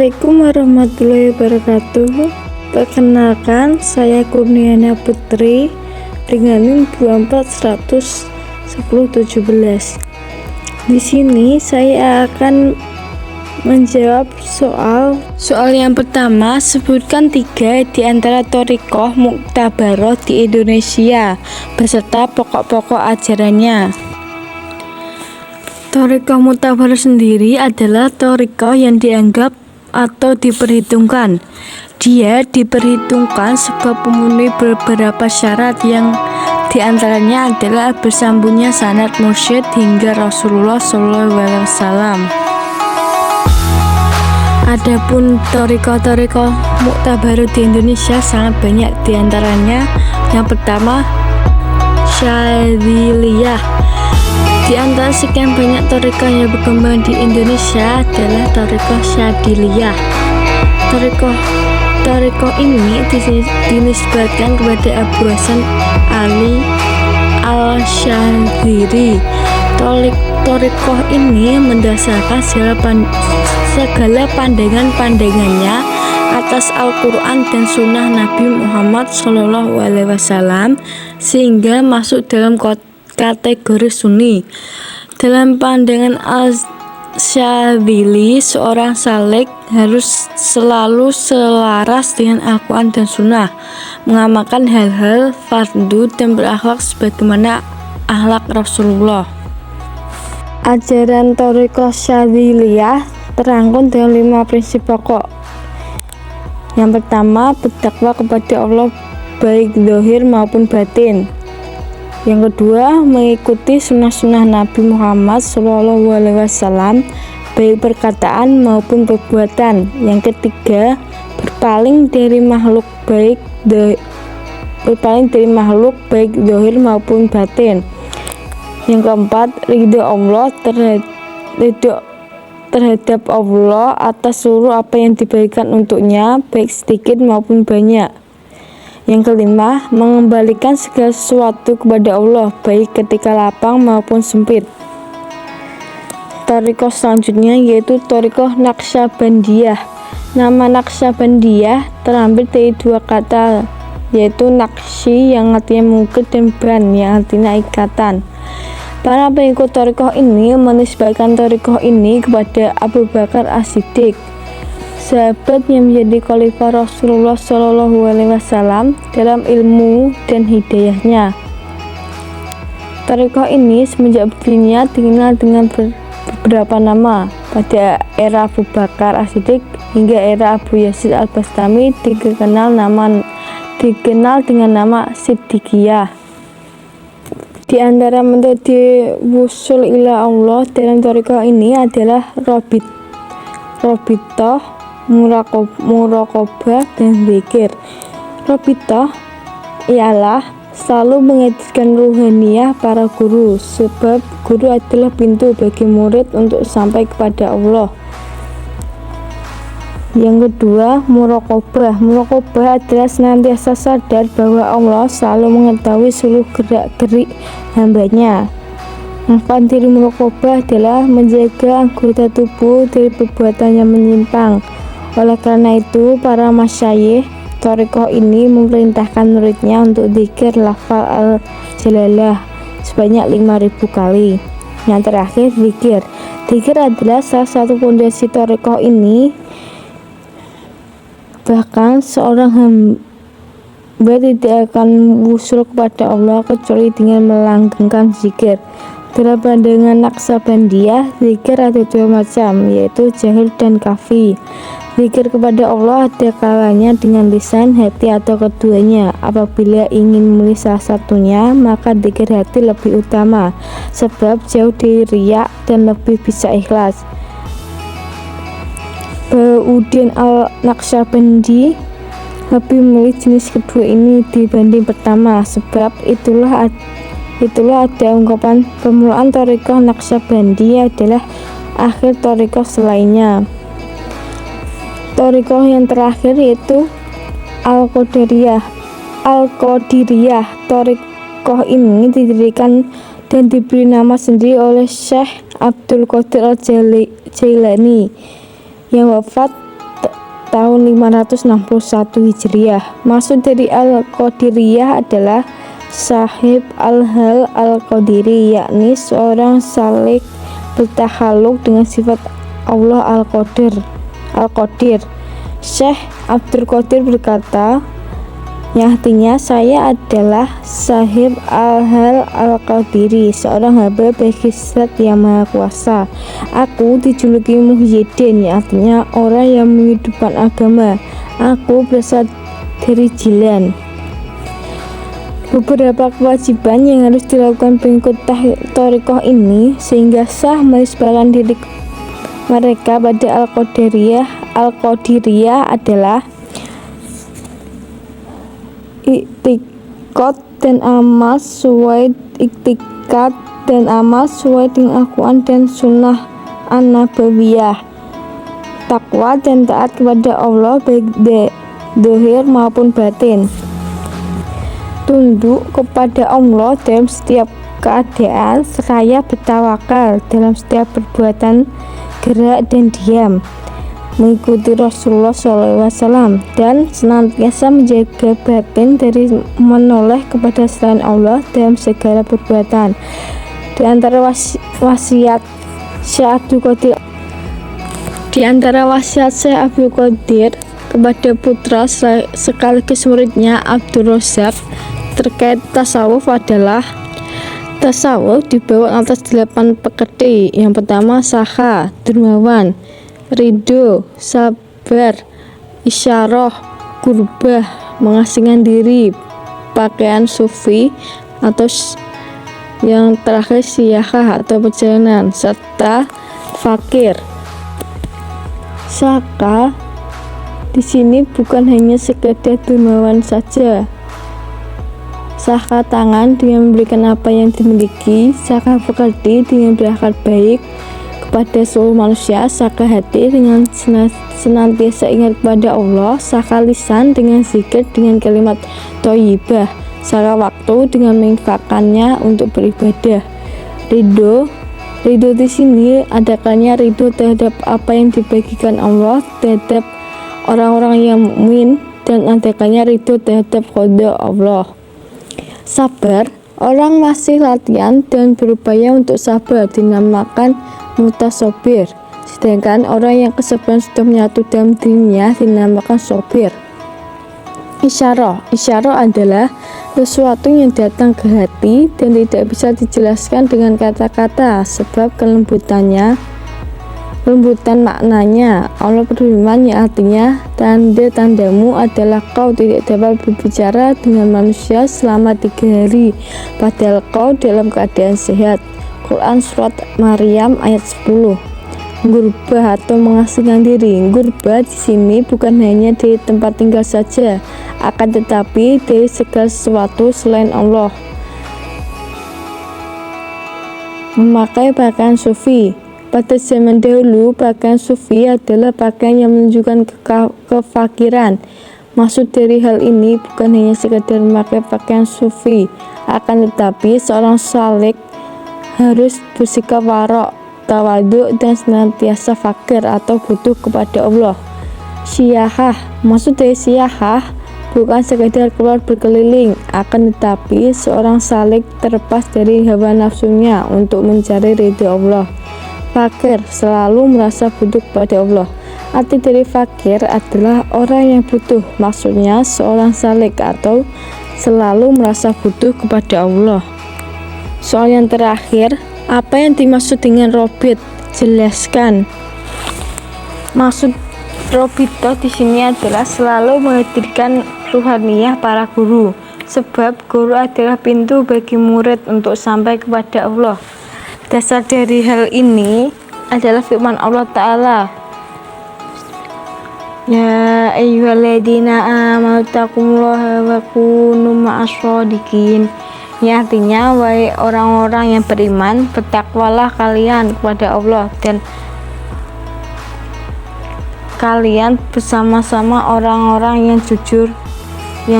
Assalamualaikum warahmatullahi wabarakatuh. Perkenalkan, saya Kurniana Putri dengan NIM 2411017. Di sini saya akan menjawab soal yang pertama. Sebutkan 3 di antara thoriqoh muktabaroh di Indonesia beserta pokok-pokok ajarannya. Thoriqoh muktabaroh sendiri adalah thoriqoh yang dianggap atau diperhitungkan. Dia diperhitungkan sebab memenuhi beberapa syarat yang diantaranya adalah bersambungnya sanad mursyid hingga Rasulullah SAW. Adapun thoriqoh muktabaroh di Indonesia sangat banyak, diantaranya yang pertama Syadziliyah. Di antara sekian banyak thoriqoh yang berkembang di Indonesia adalah thoriqoh Syadziliyah. Thoriqoh ini dinisbatkan kepada Abu Hasan Ali Al-Syadzili. Thoriqoh ini mendasarkan segala pandangannya atas Al-Quran dan Sunnah Nabi Muhammad SAW, sehingga masuk dalam kategori Sunni. Dalam pandangan Al-Syadzili, seorang salik harus selalu selaras dengan Al-Quran dan Sunnah, mengamalkan hal-hal fardu dan berakhlak sebagaimana akhlak Rasulullah. Ajaran thoriqoh Syadziliyah terangkum dalam 5 prinsip pokok. Yang pertama, bertakwa kepada Allah baik zahir maupun batin. Yang kedua, mengikuti sunnah-sunnah Nabi Muhammad SAW baik perkataan maupun perbuatan. Yang ketiga, berpaling dari makhluk baik zahir maupun batin. Yang keempat, ridho Allah terhadap Allah atas seluruh apa yang diberikan untuknya, baik sedikit maupun banyak. Yang kelima, mengembalikan segala sesuatu kepada Allah, baik ketika lapang maupun sempit. Thoriqoh selanjutnya yaitu thoriqoh Naqsyabandiyah. Nama Naqsyabandiyah terambil dari 2 kata, yaitu naqsy yang artinya mengukir dan ban yang artinya ikatan. Para pengikut thoriqoh ini menisbatkan thoriqoh ini kepada Abu Bakar As-Siddiq, sahabat yang menjadi khalifah Rasulullah SAW dalam ilmu dan hidayahnya. Thoriqoh ini semenjak berdirinya dikenal dengan beberapa nama. Pada era Abu Bakar As-Siddiq hingga era Abu Yazid Al-Bastami dikenal dengan nama Siddiqiyah. Di antara metode wusul ila Allah dalam thoriqoh ini adalah robitoh, muraqabah, dan zikir. Robitoh ialah selalu menghadirkan ruhaniyah para guru, sebab guru adalah pintu bagi murid untuk sampai kepada Allah. Yang kedua, muraqabah adalah senantiasa sadar bahwa Allah selalu mengetahui seluruh gerak-gerik hambanya. Manfaat dari muraqabah adalah menjaga anggota tubuh dari perbuatan yang menyimpang. Oleh karena itu, para masyayikh thoriqoh ini memerintahkan muridnya untuk zikir lafal al-jalalah sebanyak 5.000 kali. Yang terakhir, zikir. Zikir adalah salah satu fondasi thoriqoh ini. Bahkan seorang hamba tidak akan wusul kepada Allah kecuali dengan melanggengkan zikir. Dalam pandangan Naqsyabandiyah, zikir ada 2 macam, yaitu jahir dan khafi. Zikir kepada Allah ada kalanya dengan lisan, hati, atau keduanya. Apabila ingin memilih salah satunya, maka zikir hati lebih utama, sebab jauh dari riya dan lebih bisa ikhlas. Bahauddin Al-Naqsyabandi lebih memilih jenis kedua ini dibanding pertama, sebab itulah ada ungkapan permulaan thoriqoh Naqsyabandi adalah akhir thoriqoh selainnya. Thoriqoh yang terakhir yaitu Al-Qadiriyah. Thoriqoh ini didirikan dan diberi nama sendiri oleh Syekh Abdul Qadir Al-Jailani yang wafat tahun 561 Hijriah. Maksud dari Al-Qadiriyah adalah Sahib Al-Hal Al-Qadiri, yakni seorang salik bertakhaluk dengan sifat Allah Al-Qadir. Syekh Abdul Qadir berkata, yang artinya, saya adalah Sahib Al-Hal Al-Qadiri, seorang hamba bagi Zat yang Maha Kuasa. Aku dijuluki Muhyiddin, yang artinya orang yang menghidupkan agama. Aku berasal dari Jilan. Beberapa kewajiban yang harus dilakukan pengikut thariqah ini sehingga sah menisbahkan diri mereka pada Al-Qadiriyah adalah iktikad dan amal sesuai dengan Al-Quran dan Sunnah An-Nabawiyah, takwa dan taat kepada Allah baik zahir maupun batin, tunduk kepada Allah dalam setiap keadaan, seraya bertawakal dalam setiap perbuatan, gerak dan diam, mengikuti Rasulullah SAW, dan senantiasa menjaga batin dari menoleh kepada selain Allah dalam segala perbuatan. Di antara wasiat Syekh Abdul Qadir kepada putra sekaligus muridnya Abdul Razak terkait tasawuf adalah tasawuf dibawa atas 8 pekerti. Yang pertama sakha, dermawan, ridho, sabar, isyarah, kurbah, mengasingkan diri, pakaian sufi, atau yang terakhir siyahah atau perjalanan, serta fakir. Saka di sini bukan hanya sekedar dermawan saja. Saka tangan dengan memberikan apa yang dimiliki, saka pekerti dengan berakal baik kepada seluruh manusia, saka hati dengan senantiasa ingat kepada Allah, saka lisan dengan zikir dengan kalimat thayyibah, saka waktu dengan menginfakkannya untuk beribadah. Ridho di sini adakannya ridho terhadap apa yang dibagikan Allah terhadap orang-orang yang mukmin, dan adakannya ridho terhadap qada Allah. Sabar, orang masih latihan dan berupaya untuk sabar dinamakan mutasobir, sedangkan orang yang kesabaran sudah menyatu dalam dirinya dinamakan sobir. Isyarah adalah sesuatu yang datang ke hati dan tidak bisa dijelaskan dengan kata-kata sebab kelembutan maknanya. Allah berfirman yang artinya, tanda-tandamu adalah kau tidak dapat berbicara dengan manusia selama 3 hari padahal kau dalam keadaan sehat. Quran Surat Maryam ayat 10. Gurbah atau mengasingkan diri. Gurbah di sini bukan hanya dari tempat tinggal saja, akan tetapi dari segala sesuatu selain Allah. Memakai pakaian sufi. Pada zaman dahulu, pakaian sufi adalah pakaian yang menunjukkan kefakiran. Maksud dari hal ini bukan hanya sekedar memakai pakaian sufi, akan tetapi seorang salik harus bersikap warok, tawaduk, dan senantiasa fakir atau butuh kepada Allah. Siyahah, maksud dari siyahah bukan sekedar keluar berkeliling, akan tetapi seorang salik terlepas dari hawa nafsunya untuk mencari ridha Allah. Fakir, selalu merasa butuh kepada Allah. Arti dari fakir adalah orang yang butuh, maksudnya seorang salik atau selalu merasa butuh kepada Allah. Soal yang terakhir, apa yang dimaksud dengan robit? Jelaskan. Maksud robito di sini adalah selalu menghadirkan ruhaniyah para guru, sebab guru adalah pintu bagi murid untuk sampai kepada Allah. Dasar dari hal ini adalah firman Allah Ta'ala, ya ayyuhalladzina amanu taqullaha wa kunu ma'ash-shadiqin. Ini artinya, wahai orang-orang yang beriman, bertakwalah kalian kepada Allah dan kalian bersama-sama orang-orang yang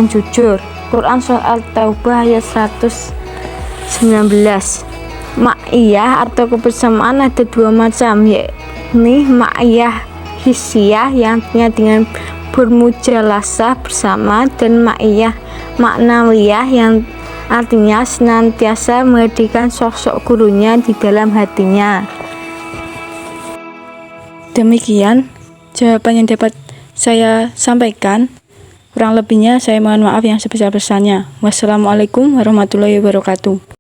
jujur. Quran Surat Al-Taubah ayat 119. Ma'iyah atau kebersamaan ada 2 macam, yakni ma'iyah hissiyah yang artinya dengan bermujalasah bersama, dan ma'iyah maknawiyah yang artinya senantiasa menghadirkan sosok gurunya di dalam hatinya. Demikian jawaban yang dapat saya sampaikan. Kurang lebihnya saya mohon maaf yang sebesar-besarnya. Wassalamualaikum warahmatullahi wabarakatuh.